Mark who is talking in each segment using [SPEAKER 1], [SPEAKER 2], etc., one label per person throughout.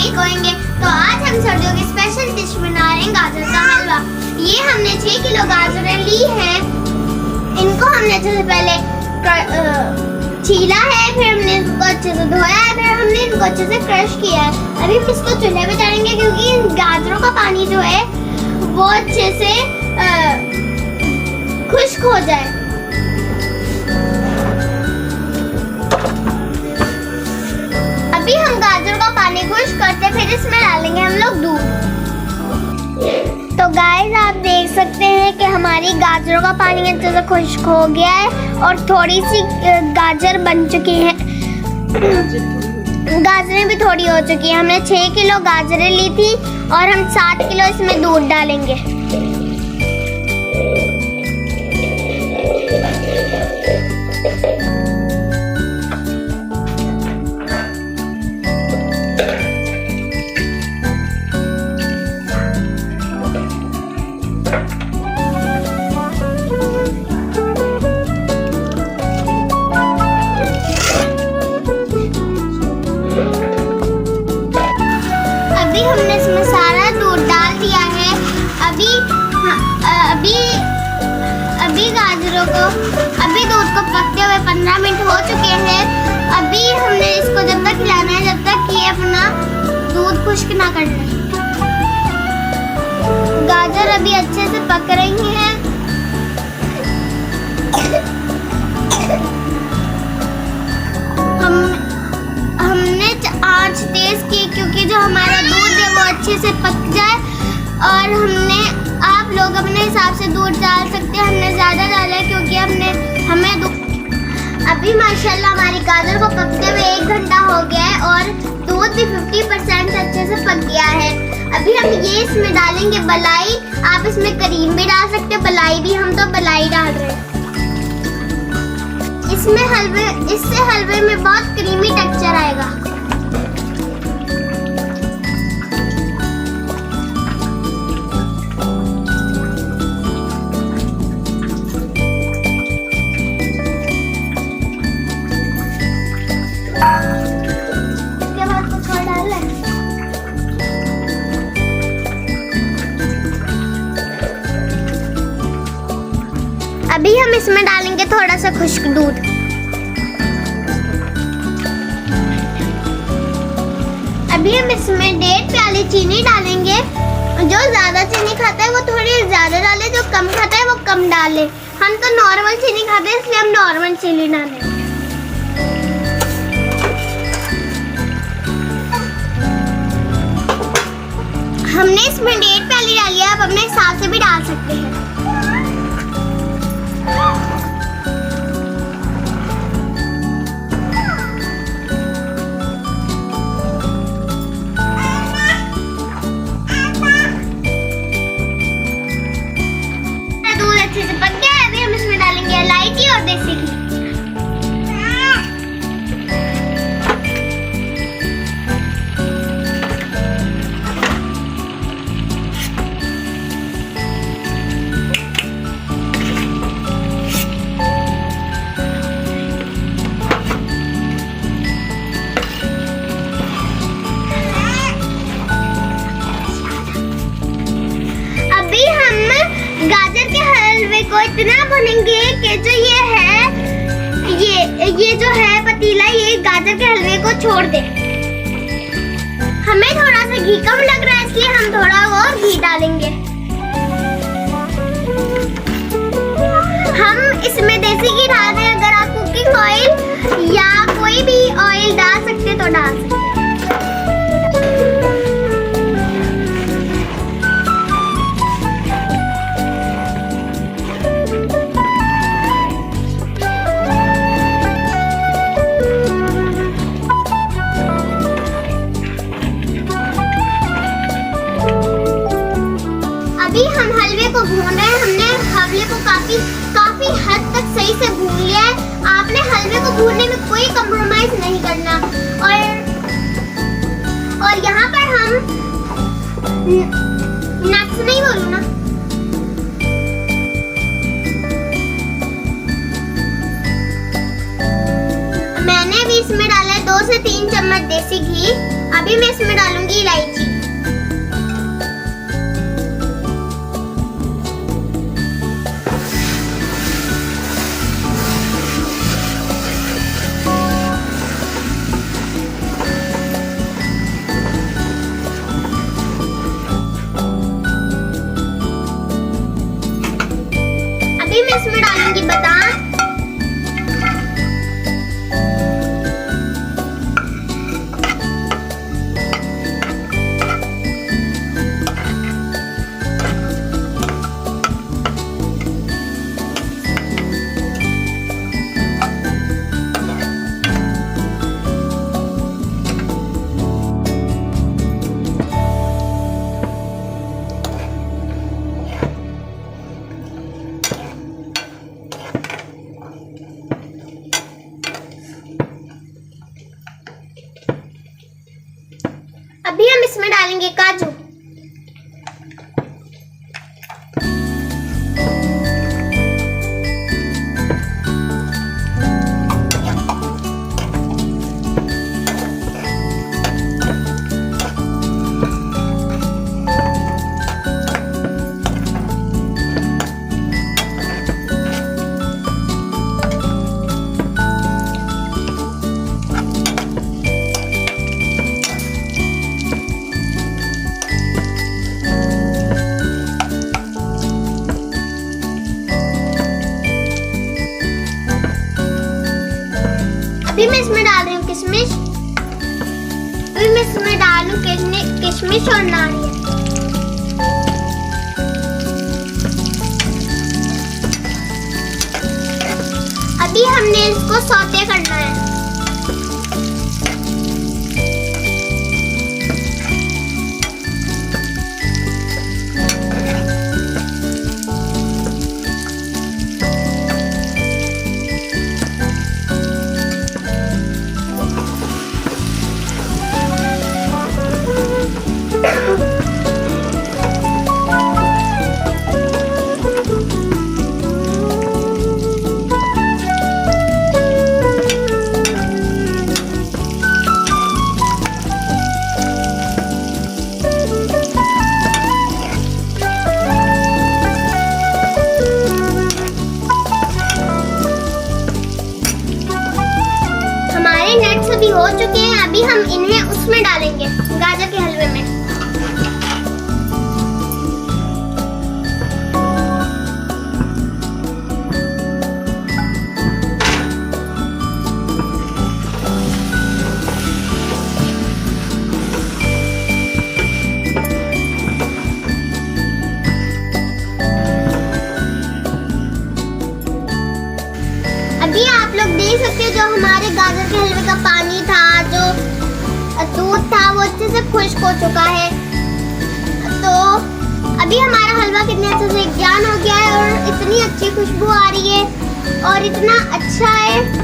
[SPEAKER 1] Week होंगे। तो आज हम सर्दियों की स्पेशल डिश बना रहे हैं गाजर का हलवा। ये हमने 6 किलो गाजरें ली हैं। इनको हमने सबसे पहले छीला है, फिर हमने इसको अच्छे से धोया है, फिर हमने इनको अच्छे से क्रश किया है। अभी हम इसको चूल्हे पे डालेंगे क्योंकि इन गाजरों का पानी जो है वो अच्छे से खुश्क हो जाए। अभी हम गाजर का पानी खुश्क करते, फिर इसमें डालेंगे हम लोग दूध। तो गाइस आप देख सकते हैं कि हमारी गाजरों का पानी अच्छे से खुश्क हो गया है और थोड़ी सी गाजर बन चुकी है। गाजरें भी थोड़ी हो चुकी है। हमने 6 किलो गाजरें ली थी और हम 7 किलो इसमें दूध डालेंगे। अभी हमने इसमें सारा दूध डाल दिया है। अभी गाजरों को दूध को पकते हुए 15 मिनट हो चुके हैं। अभी हमने इसको जब तक खिलाना है जब तक ये अपना दूध खुश्क ना कर ले। गाजर अभी अच्छे से पक रही हैं। हमने आंच तेज की क्योंकि जो हमारा दूध है वो अच्छे से पक जाए। और आप लोग अपने हिसाब से दूध डाल सकते हैं। हमने ज़्यादा डाला है क्योंकि अभी माशाल्लाह हमारी गाजर को पकते हुए 1 घंटा हो गया है और दूध भी 50% अच्छे से पक गया है। अभी हम ये इसमें डालेंगे मलाई। आप इसमें करीम भी डाल सकते हैं, मलाई भी। हम तो मलाई डाल रहे हैं। इससे हलवे में बहुत क्रीमी टेक्सचर आएगा। इसके बाद कुछ और डालना है। अभी हम इसमें डालेंगे थोड़ा सा खुश्क दूध। अभी हम इसमें 1.5 प्याली चीनी डालेंगे। जो ज़्यादा चीनी खाता है वो थोड़ी ज़्यादा डाले, जो कम खाता है वो कम डाले। हम तो नॉर्मल चीनी खाते हैं इसलिए हम नॉर्मल चीनी डालेंगे। हमने इसमें 1.5 प्याली डाली है। आप अपने हिसाब से भी डाल सकते हैं। अच्छे से पक गया है। अभी हम इसमें डालेंगे इलायची और देसी घी। अभी हम गाजर के हलवे को इतना भूनेंगे कि जो ये जो है पतीला, ये गाजर के हलवे को छोड़ दे। हमें थोड़ा सा घी कम लग रहा है इसलिए हम थोड़ा और घी डालेंगे। हम इसमें देसी घी डाल रहे हैं। अगर आप कुकिंग ऑयल या कोई भी ऑयल डाल सकते तो डाल सकते। अभी हम हलवे को भून रहे हैं। हमने हलवे को काफी हद तक सही से भून लिया है। आपने हलवे को भूनने में कोई कंप्रोमाइज नहीं करना। और यहाँ पर हम नट्स नहीं बोलूँ ना, मैंने भी इसमें डाला है 2 2 से 3 चम्मच देसी घी। अभी मैं इसमें डालूंगी इलायची। अभी मैं इसमें डालूंगी बादाम। अभी हम इसमें डालेंगे काजू। अभी मैं इसमें डाल रही हूँ किशमिश। अभी मैं इसमें डालूं किशमिश और नारियल। अभी हमने इसको सौते करना है। नट्स अभी हो चुके हैं। अभी हम इन्हें उसमें डालेंगे, गाजर के हलवे में। अभी आप लोग देख सकते हो जो हमारे गाजर के हलवे का पानी था, जो दूध था, वो अच्छे से खुश्क हो चुका है। तो अभी हमारा हलवा कितने अच्छे से ज्ञान हो गया है और इतनी अच्छी खुशबू आ रही है और इतना अच्छा है।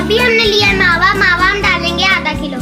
[SPEAKER 1] अभी हमने लिया मावा। मावा हम डालेंगे आधा किलो।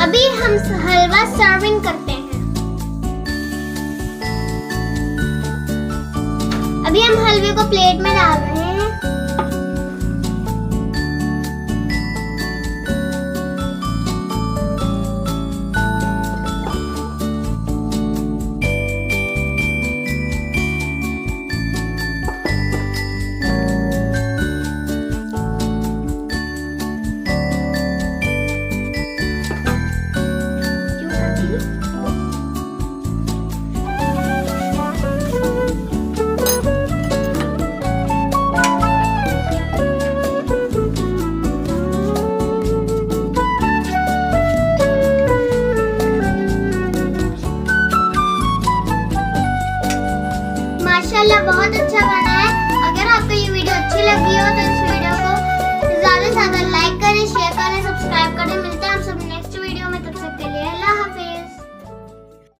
[SPEAKER 1] अभी हम हलवा सर्विंग करते हैं। अभी हम हलवे को प्लेट में डाल रहे हैं। अल्हम्दुलिल्लाह बहुत अच्छा बना है। अगर आपको ये वीडियो अच्छी लगी हो तो इस वीडियो को ज़्यादा से ज़्यादा लाइक करें, शेयर करें, सब्सक्राइब करें। मिलते हैं हम सब नेक्स्ट वीडियो में, तब तक के लिए अल्लाह।